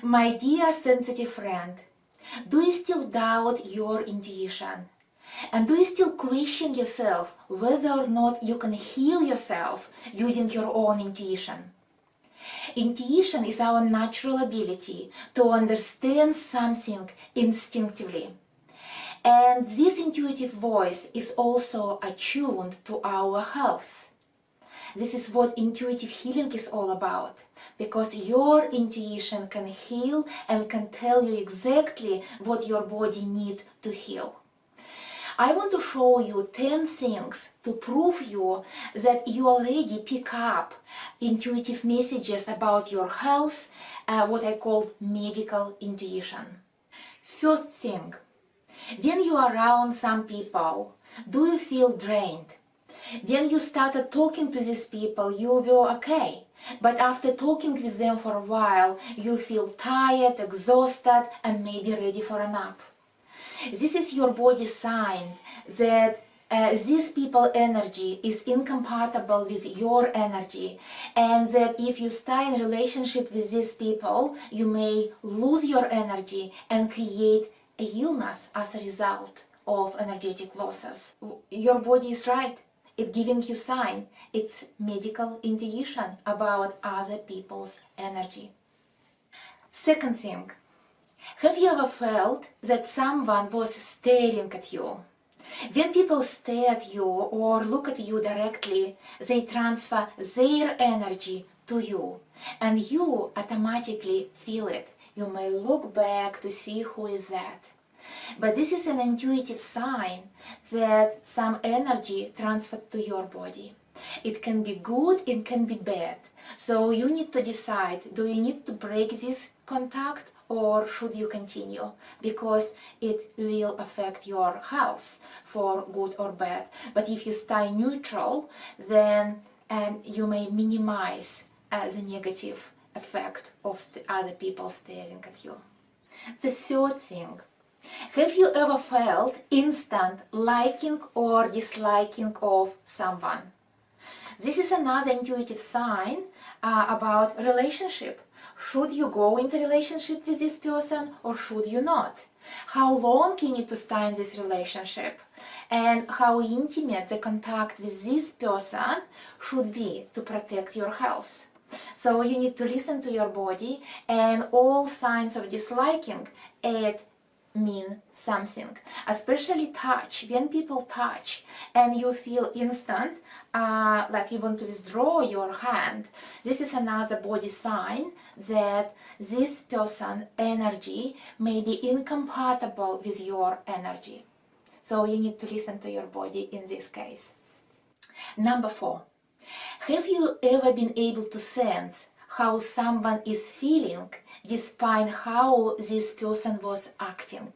My dear sensitive friend, do you still doubt your intuition? And do you still question yourself whether or not you can heal yourself using your own intuition? Intuition is our natural ability to understand something instinctively. And this intuitive voice is also attuned to our health. This is what intuitive healing is all about, because your intuition can heal and can tell you exactly what your body needs to heal. I want to show you 10 things to prove you that you already pick up intuitive messages about your health, what I call medical intuition. First thing, when you are around some people, do you feel drained? When you started talking to these people, you were okay. But after talking with them for a while, you feel tired, exhausted, and maybe ready for a nap. This is your body's sign that this people's energy is incompatible with your energy, and that if you stay in relationship with these people, you may lose your energy and create a illness as a result of energetic losses. Your body is right. It's giving you sign. It's medical intuition about other people's energy. Second thing, have you ever felt that someone was staring at you? When people stare at you or look at you directly, they transfer their energy to you, and you automatically feel it. You may look back to see who is that. But this is an intuitive sign that some energy transferred to your body. It can be good, it can be bad. So you need to decide, do you need to break this contact or should you continue? Because it will affect your health for good or bad. But if you stay neutral, then you may minimize the negative effect of other people staring at you. The third thing, have you ever felt instant liking or disliking of someone? This is another intuitive sign about relationship. Should you go into relationship with this person or should you not? How long you need to stay in this relationship? And how intimate the contact with this person should be to protect your health. So you need to listen to your body, and all signs of disliking mean something, especially touch. When people touch and you feel instant, like you want to withdraw your hand, this is another body sign that this person's energy may be incompatible with your energy. So you need to listen to your body in this case. Number 4, have you ever been able to sense how someone is feeling despite how this person was acting?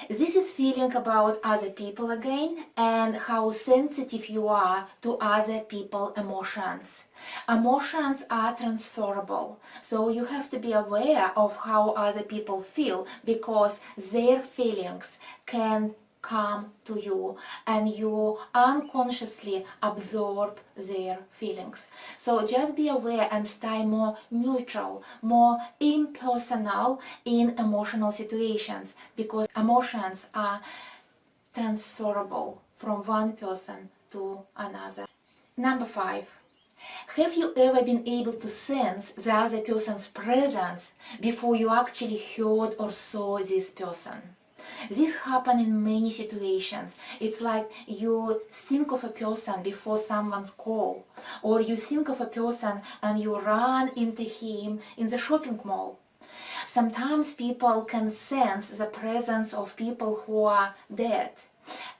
This is feeling about other people again, and how sensitive you are to other people's emotions. Emotions are transferable, so you have to be aware of how other people feel, because their feelings can come to you and you unconsciously absorb their feelings. So just be aware and stay more neutral, more impersonal in emotional situations, because emotions are transferable from one person to another. Number 5. Have you ever been able to sense the other person's presence before you actually heard or saw this person? This happens in many situations. It's like you think of a person before someone's call, or you think of a person and you run into him in the shopping mall. Sometimes people can sense the presence of people who are dead.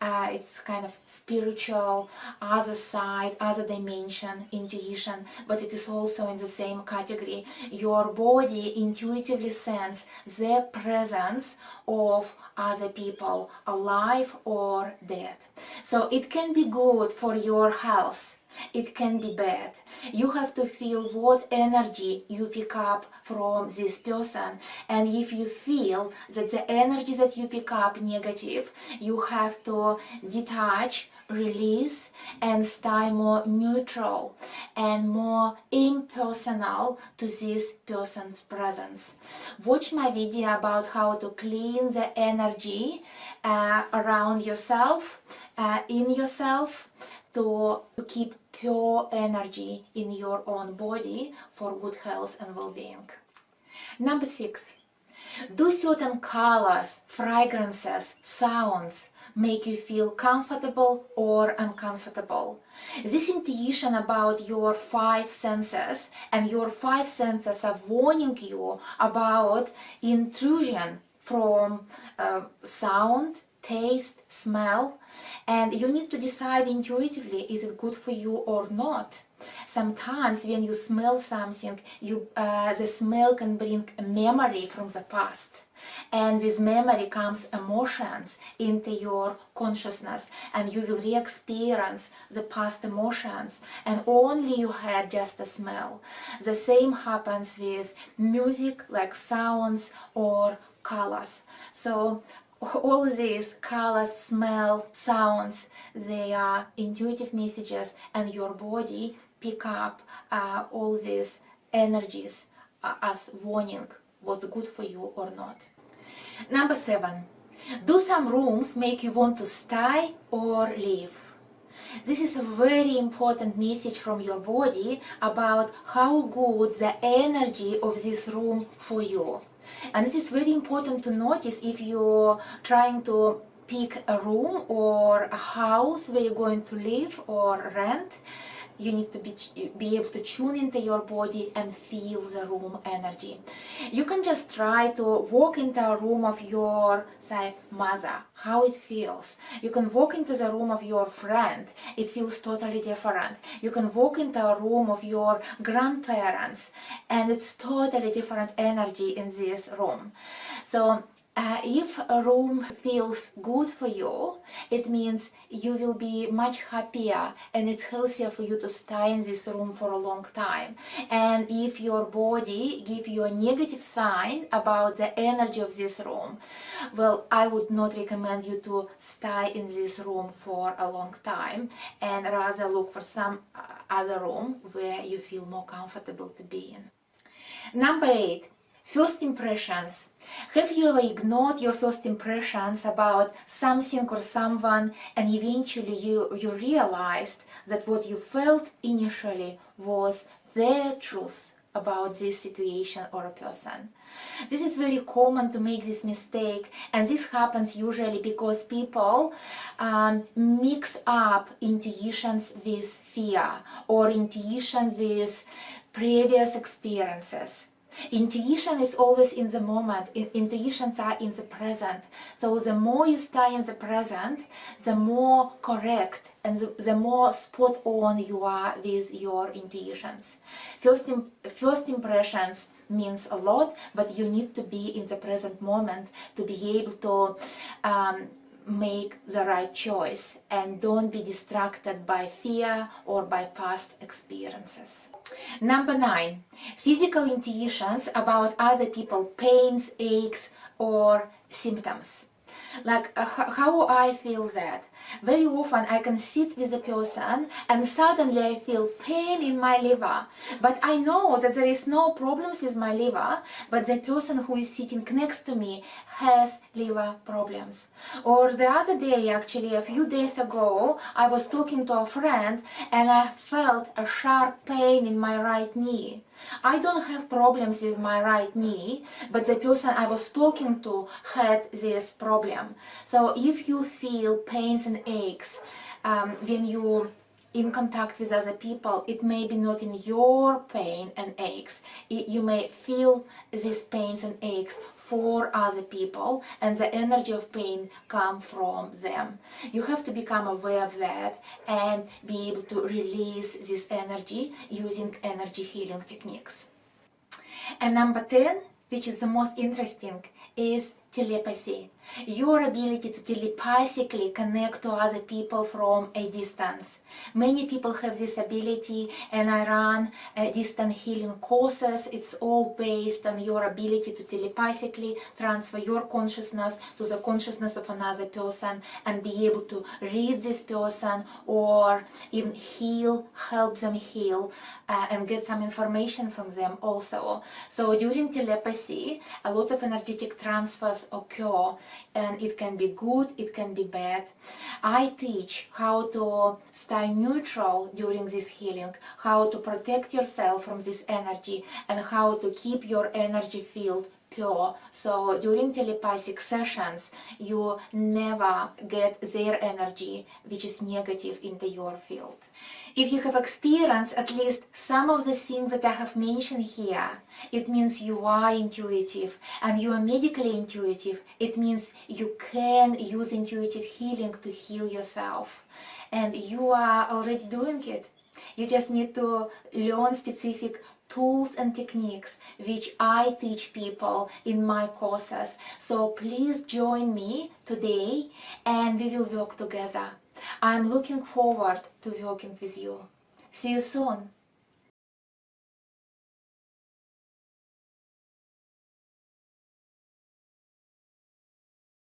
It's kind of spiritual, other side, other dimension, intuition, but it is also in the same category. Your body intuitively senses the presence of other people, alive or dead. So it can be good for your health It can be bad. You have to feel what energy you pick up from this person, and if you feel that the energy that you pick up negative, you have to detach, release, and stay more neutral and more impersonal to this person's presence. Watch my video about how to clean the energy around yourself, in yourself, to keep pure energy in your own body for good health and well-being. Number 6. Do certain colors, fragrances, sounds make you feel comfortable or uncomfortable? This intuition about your 5 senses, and your 5 senses are warning you about intrusion from sound, taste, smell, and you need to decide intuitively, is it good for you or not. Sometimes when you smell something, the smell can bring a memory from the past, and with memory comes emotions into your consciousness, and you will re-experience the past emotions, and only you had just a smell. The same happens with music, like sounds or colors. So all these colors, smell, sounds, they are intuitive messages, and your body pick up all these energies as warning what's good for you or not. Number 7. Do some rooms make you want to stay or leave? This is a very important message from your body about how good the energy of this room for you. And it is very important to notice if you're trying to pick a room or a house where you're going to live or rent. You need to be able to tune into your body and feel the room energy. You can just try to walk into a room of your, say, mother, how it feels. You can walk into the room of your friend, it feels totally different. You can walk into a room of your grandparents, and it's totally different energy in this room. So if a room feels good for you, it means you will be much happier, and it's healthier for you to stay in this room for a long time. And if your body gives you a negative sign about the energy of this room, well, I would not recommend you to stay in this room for a long time, and rather look for some other room where you feel more comfortable to be in. Number 8. First impressions. Have you ever ignored your first impressions about something or someone, and eventually you realized that what you felt initially was their truth about this situation or a person? This is very common to make this mistake, and this happens usually because people mix up intuitions with fear, or intuition with previous experiences. Intuition is always in the moment. Intuitions are in the present. So the more you stay in the present, the more correct and the more spot on you are with your intuitions. First impressions means a lot, but you need to be in the present moment to be able to make the right choice, and don't be distracted by fear or by past experiences. Number 9. Physical intuitions about other people, pains, aches, or symptoms. Like how I feel that. Very often I can sit with a person and suddenly I feel pain in my liver. But I know that there is no problems with my liver, but the person who is sitting next to me has liver problems. Or the other day, actually a few days ago, I was talking to a friend and I felt a sharp pain in my right knee. I don't have problems with my right knee, but the person I was talking to had this problem. So if you feel pains and aches when you in contact with other people, it may be not in your pain and aches. You may feel these pains and aches for other people, and the energy of pain come from them. You have to become aware of that and be able to release this energy using energy healing techniques. And number 10, which is the most interesting, is telepathy, your ability to telepathically connect to other people from a distance. Many people have this ability, and I run distant healing courses. It's all based on your ability to telepathically transfer your consciousness to the consciousness of another person and be able to read this person or even help them heal and get some information from them also. So during telepathy, a lot of energetic transfers occur, and it can be good, it can be bad. I teach how to stay neutral during this healing, how to protect yourself from this energy, and how to keep your energy field pure. So during telepathic sessions, you never get their energy, which is negative, into your field. If you have experienced at least some of the things that I have mentioned here, it means you are intuitive, and you are medically intuitive. It means you can use intuitive healing to heal yourself, and you are already doing it. You just need to learn specific tools and techniques which I teach people in my courses. So please join me today and we will work together. I'm looking forward to working with you. See you soon.